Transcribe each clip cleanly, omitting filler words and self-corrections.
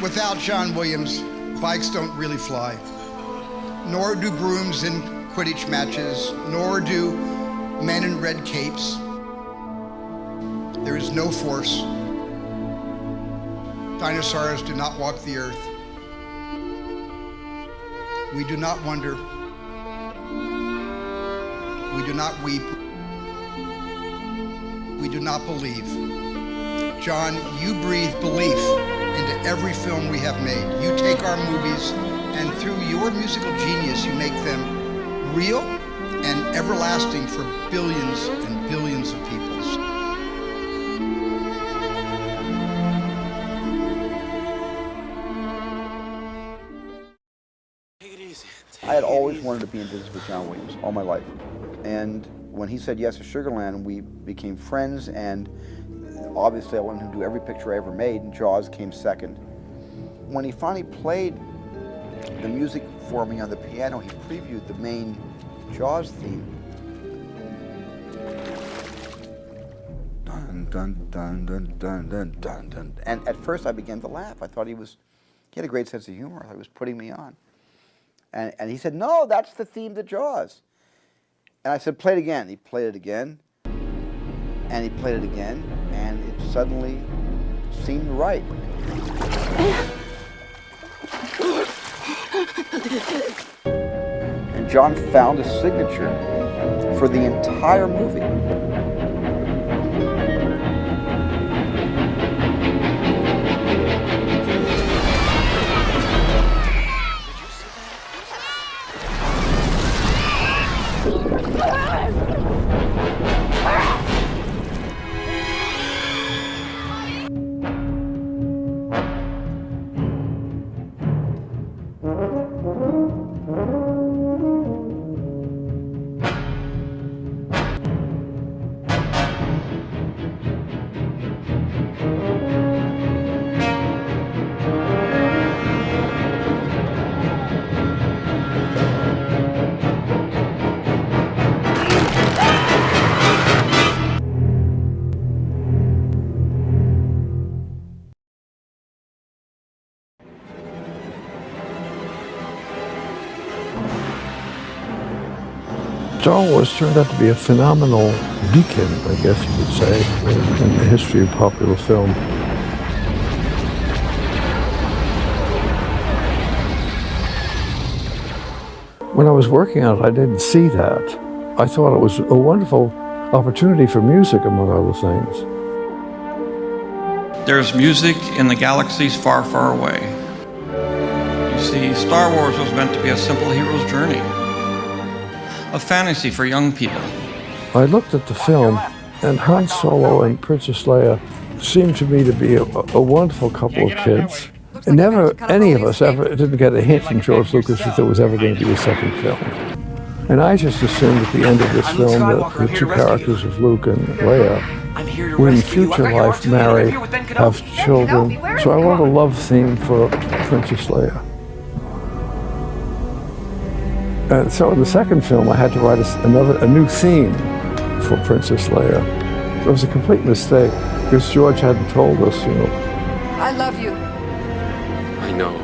Without John Williams, bikes don't really fly. Nor do brooms in Quidditch matches, nor do men in red capes. There is no force. Dinosaurs do not walk the earth. We do not wonder. We do not weep. We do not believe. John, you breathe belief into every film we have made. You take our movies, and through your musical genius, you make them real and everlasting for billions and billions of people. I had always wanted to be in business with John Williams all my life. And when he said yes to Sugarland, we became friends, and obviously I wanted him to do every picture I ever made, and Jaws came second. When he finally played the music for me on the piano, he previewed the main Jaws theme. Dun, dun, dun, dun, dun, dun, dun, dun. And at first I began to laugh. I thought he had a great sense of humor. I thought he was putting me on. And he said, no, that's the theme to Jaws. And I said, play it again. He played it again, and he played it again, and it suddenly seemed right. And John found a signature for the entire movie. Star Wars turned out to be a phenomenal beacon, I guess you could say, in the history of popular film. When I was working on it, I didn't see that. I thought it was a wonderful opportunity for music, among other things. There's music in the galaxies far, far away. You see, Star Wars was meant to be a simple hero's journey. A fantasy for young people. I looked at the film, and Han Solo and Princess Leia seemed to me to be a wonderful couple of kids. And never, any of us ever didn't get a hint from George Lucas that there was ever going to be a second film. And I just assumed at the end of this film that the two characters of Luke and Leia would in future life marry, have children. So I wrote a love theme for Princess Leia. And so in the second film, I had to write a new theme for Princess Leia. It was a complete mistake, because George hadn't told us, I love you. I know.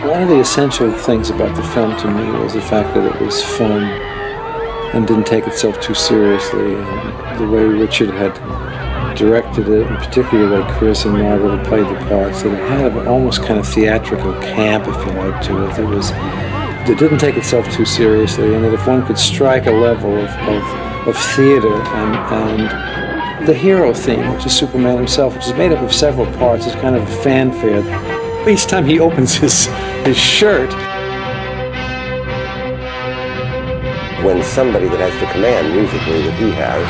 One of the essential things about the film to me was the fact that it was fun and didn't take itself too seriously, and the way Richard had directed it, and particularly the way Chris and Margaret had played the parts, that it had an almost kind of theatrical camp, if you like, to it. It didn't take itself too seriously, and that if one could strike a level of theater and the hero theme, which is Superman himself, which is made up of several parts, is kind of a fanfare. Each time he opens his shirt. When somebody that has the command musically that he has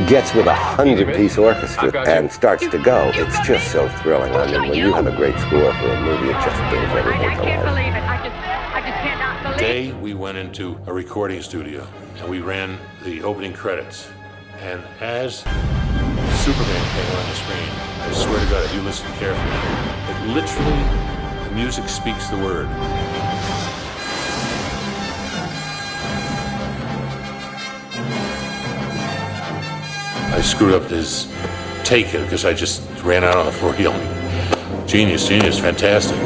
gets with 100-piece orchestra and starts to go, it's just so thrilling. I mean, when you have a great score for a movie, it just brings everything to life. The day we went into a recording studio and we ran the opening credits, and as Superman came on the screen, I swear to God, if you listen carefully, it literally, the music speaks the word. I screwed up his take because I just ran out on the floor yelling, "Genius, genius, fantastic."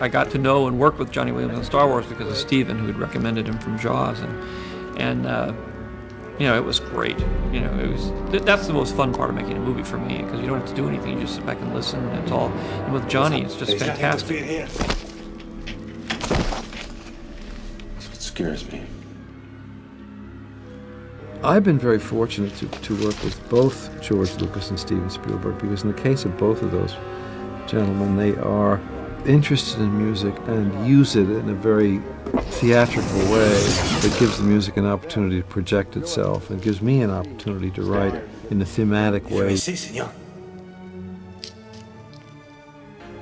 I got to know and work with Johnny Williams on Star Wars because of Steven, who had recommended him from Jaws, and you know, it was great. You know, that's the most fun part of making a movie for me, because you don't have to do anything, you just sit back and listen, and it's all. And with Johnny, it's just fantastic. That's what scares me. I've been very fortunate to work with both George Lucas and Steven Spielberg, because in the case of both of those gentlemen, they are interested in music and use it in a very theatrical way that gives the music an opportunity to project itself and gives me an opportunity to write in a thematic way.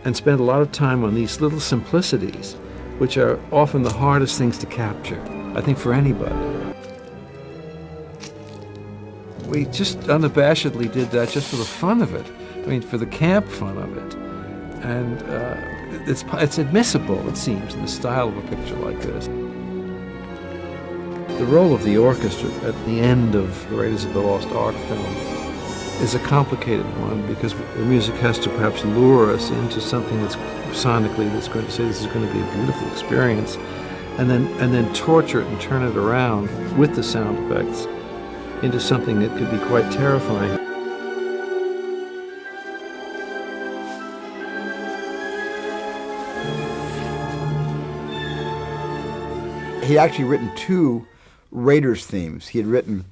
And spend a lot of time on these little simplicities, which are often the hardest things to capture, I think, for anybody. We just unabashedly did that just for the fun of it. I mean, for the camp fun of it. And it's admissible, it seems, in the style of a picture like this. The role of the orchestra at the end of the Raiders of the Lost Ark film is a complicated one, because the music has to perhaps lure us into something that's sonically that's going to say this is going to be a beautiful experience, and then torture it and turn it around with the sound effects into something that could be quite terrifying. He'd actually written 2 Raiders themes. He had written,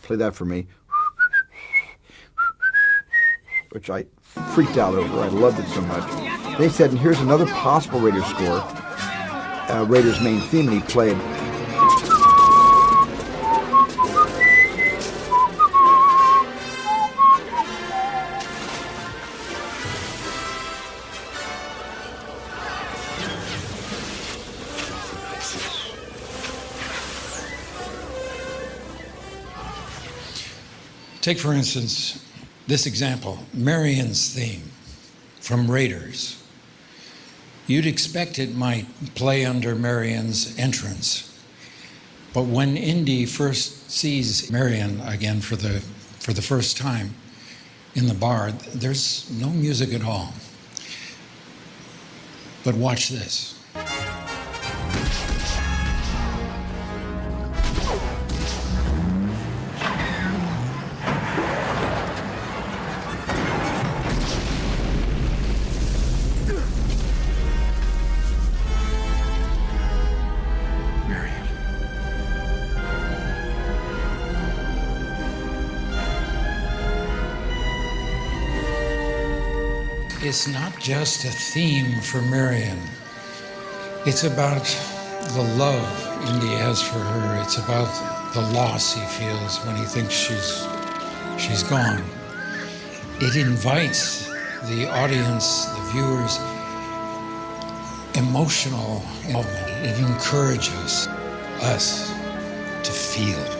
play that for me, which I freaked out over. I loved it so much. They said, and here's another possible Raiders score, Raiders main theme, and he played. Take, for instance, this example, Marion's theme from Raiders. You'd expect it might play under Marion's entrance, but when Indy first sees Marion again for the first time in the bar, there's no music at all. But watch this. It's not just a theme for Marion. It's about the love Indy has for her. It's about the loss he feels when he thinks she's gone. It invites the audience, the viewers, emotional involvement. It encourages us to feel.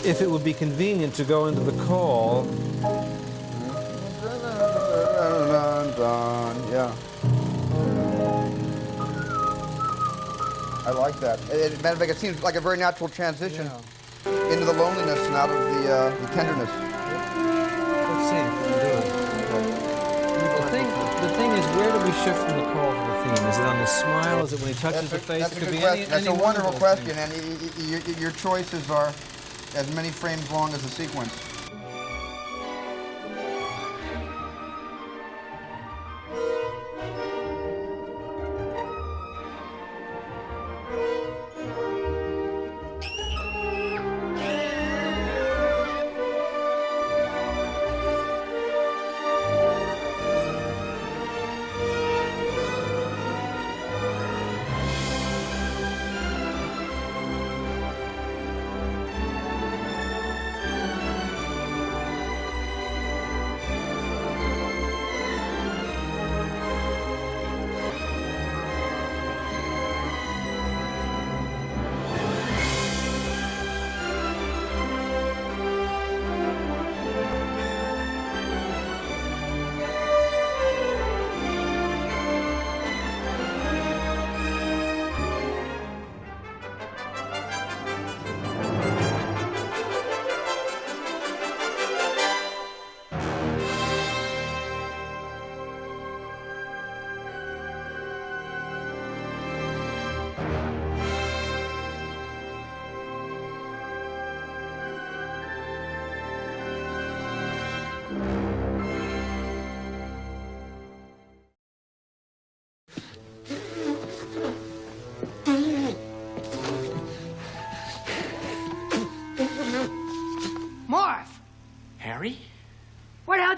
If it would be convenient to go into the call. Yeah. I like that. Matter of fact, it seems like a very natural transition into the loneliness and out of the tenderness. Let's see if we can do it. The thing is, where do we shift from the call to the theme? Is it on the smile? Is it when he touches the face? That's a good question. That's a wonderful question, and your choices are as many frames long as the sequence.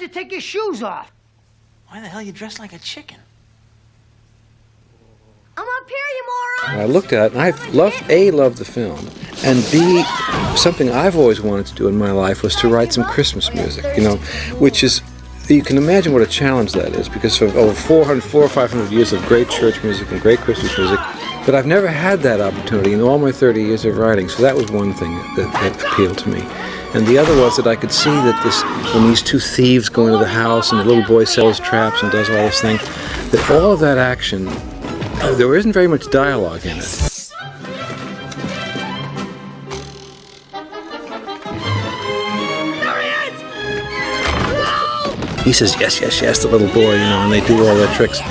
you take your shoes off? Why the hell are you dressed like a chicken? I'm up here, you moron! And I looked at it, and I loved the film, and B, something I've always wanted to do in my life was to write some Christmas music, you know, which is, you can imagine what a challenge that is, because for over 400 or 500 years of great church music and great Christmas music, but I've never had that opportunity in all my 30 years of writing, so that was one thing that appealed to me. And the other was that I could see that when these two thieves go into the house and the little boy sells traps and does all this thing, that all of that action, there isn't very much dialogue in it. He says, yes, yes, yes, the little boy, you know, and they do all their tricks.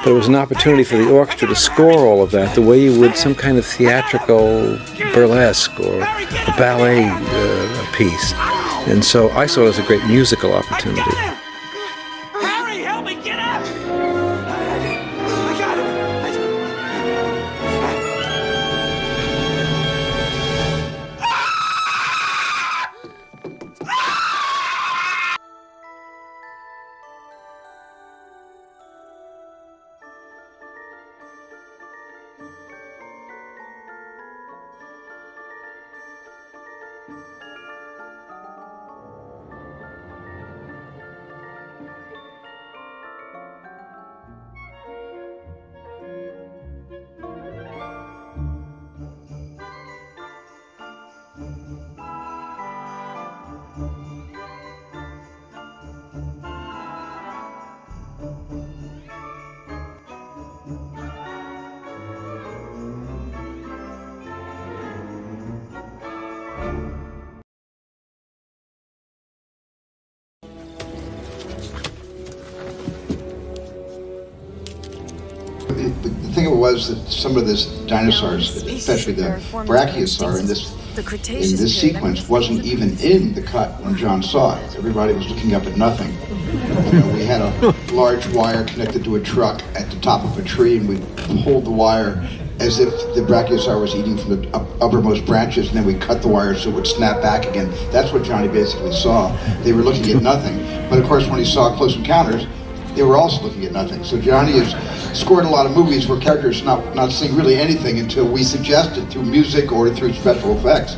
But it was an opportunity for the orchestra to score all of that the way you would some kind of theatrical burlesque or a ballet piece. And so I saw it as a great musical opportunity. Harry, help me get up! I got him! The thing was that some of this dinosaurs, especially the brachiosaur in this sequence, wasn't even in the cut when John saw it. Everybody was looking up at nothing. You know, we had a large wire connected to a truck at the top of a tree, and we pulled the wire as if the brachiosaur was eating from the uppermost branches, and then we cut the wire so it would snap back again. That's what Johnny basically saw. They were looking at nothing. But of course, when he saw Close Encounters, they were also looking at nothing. So Johnny has scored a lot of movies where characters not seeing really anything until we suggest it through music or through special effects.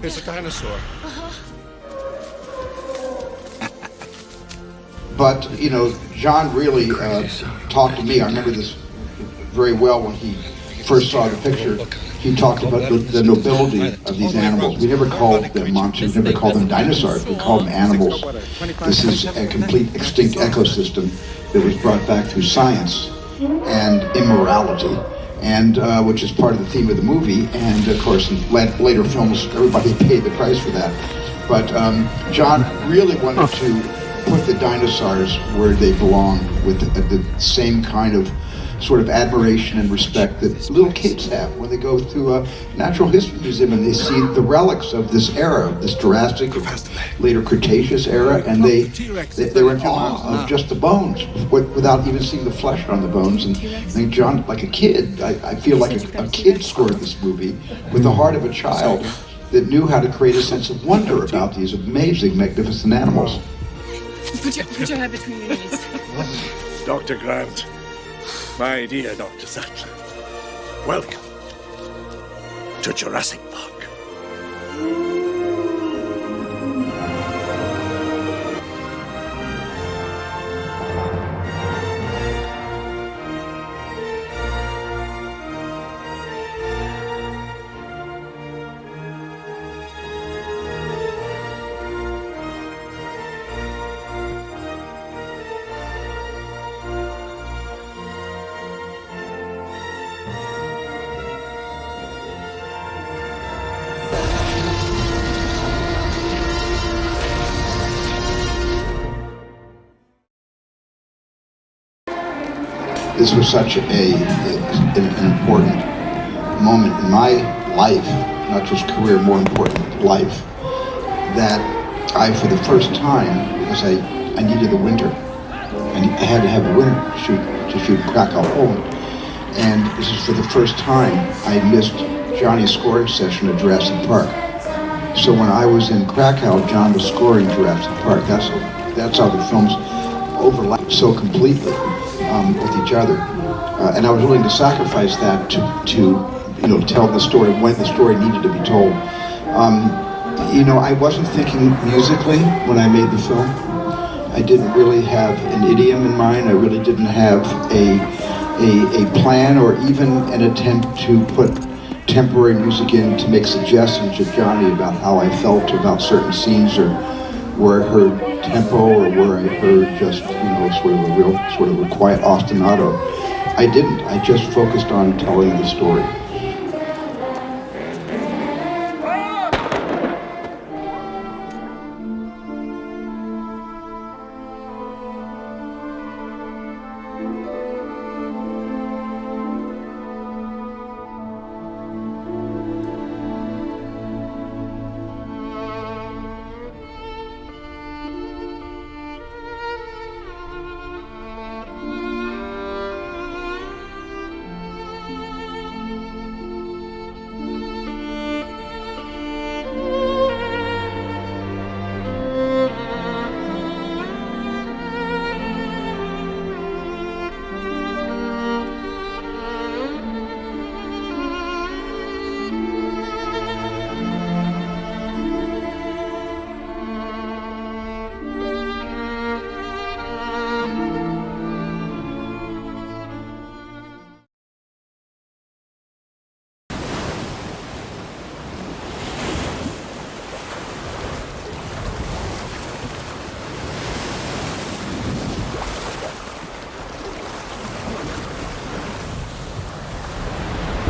It's a dinosaur. But, you know, John really talked to me. I remember this very well when he first saw the picture. He talked about the nobility of these animals. We never called them monsters, never called them dinosaurs, we called them animals. This is a complete extinct ecosystem that was brought back through science and immorality, and which is part of the theme of the movie. And of course, in later films, everybody paid the price for that. But John really wanted to put the dinosaurs where they belong, with the same kind of sort of admiration and respect that little kids have when they go through a natural history museum and they see the relics of this era, this Jurassic, later Cretaceous era, and they're in awe of just the bones without even seeing the flesh on the bones. And I think John, like a kid, I feel like a kid scored this movie with the heart of a child that knew how to create a sense of wonder about these amazing, magnificent animals. Put your head between your knees. Dr. Grant, my dear Dr. Sattler, welcome to Jurassic Park. This was such an important moment in my life, not just career, more important life, that I, for the first time, because I needed the winter, and I had to have a winter to shoot Krakow Poland, and this is for the first time I missed Johnny's scoring session at Jurassic Park. So when I was in Krakow, John was scoring Jurassic Park. That's how the films overlap so completely with each other. And I was willing to sacrifice that to tell the story when the story needed to be told. I wasn't thinking musically when I made the film. I didn't really have an idiom in mind. I really didn't have a plan or even an attempt to put temporary music in to make suggestions to Johnny about how I felt about certain scenes, or where I heard tempo, or where I heard just sort of a quiet ostinato. I didn't. I just focused on telling the story.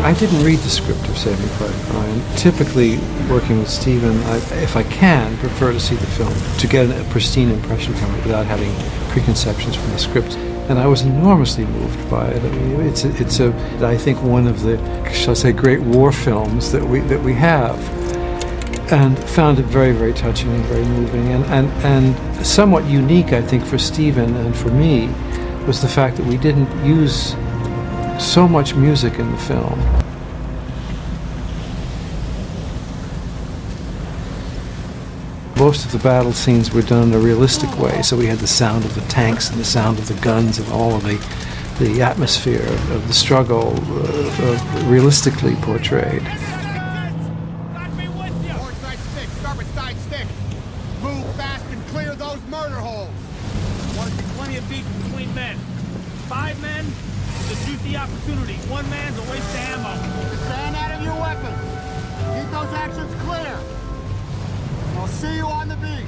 I didn't read the script of Saving Private Ryan. Typically, working with Steven, if I can, prefer to see the film to get a pristine impression from it without having preconceptions from the script. And I was enormously moved by it. I mean, it's I think one of the, shall I say, great war films that we have, and found it very, very touching and very moving, and somewhat unique, I think, for Steven and for me, was the fact that we didn't use so much music in the film. Most of the battle scenes were done in a realistic way, so we had the sound of the tanks and the sound of the guns and all of the atmosphere of the struggle realistically portrayed. Move fast and clear those murder holes. Want to see plenty of beats between men. 5 men is a juicy opportunity. 1 man's a waste of ammo. Stand out of your weapons. Keep those actions clear. I'll see you on the beach.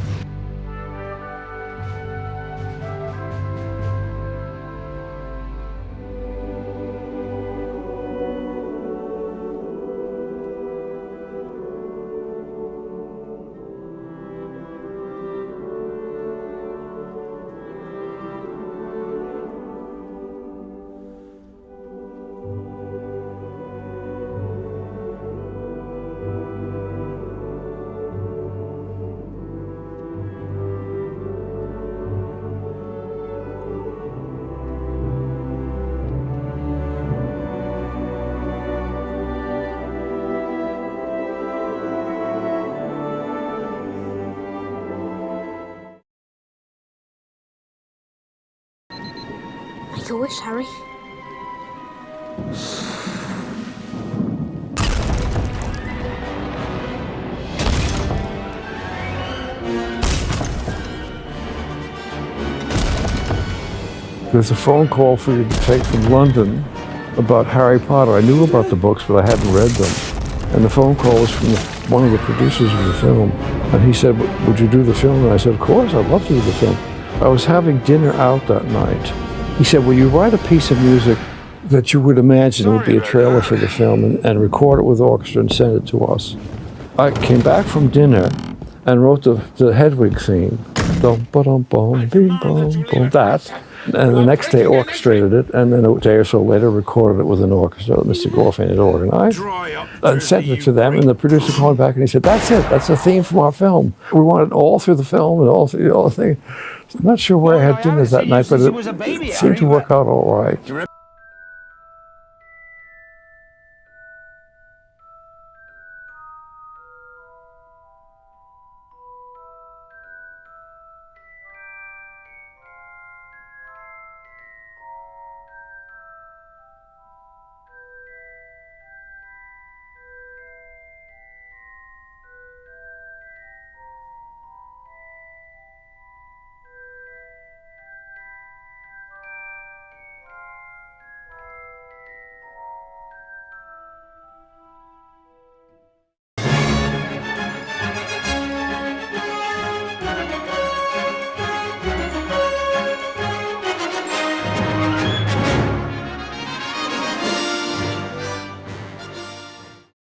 Make a wish, Harry. There's a phone call for you to take from London about Harry Potter. I knew about the books, but I hadn't read them. And the phone call was from one of the producers of the film. And he said, would you do the film? And I said, of course, I'd love to do the film. I was having dinner out that night. He said, will you write a piece of music that you would imagine would be a trailer for the film and record it with orchestra and send it to us? I came back from dinner and wrote the Hedwig theme. Dum ba dum bum bing bum bum, that. And the next day orchestrated it, and then a day or so later recorded it with an orchestra that Mr. Gorfain had organized, and sent it to them, and the producer called back and he said, that's it, that's the theme from our film. We want it all through the film and all through the whole thing. I'm not sure where I had dinner that night, but it seemed to work out all right.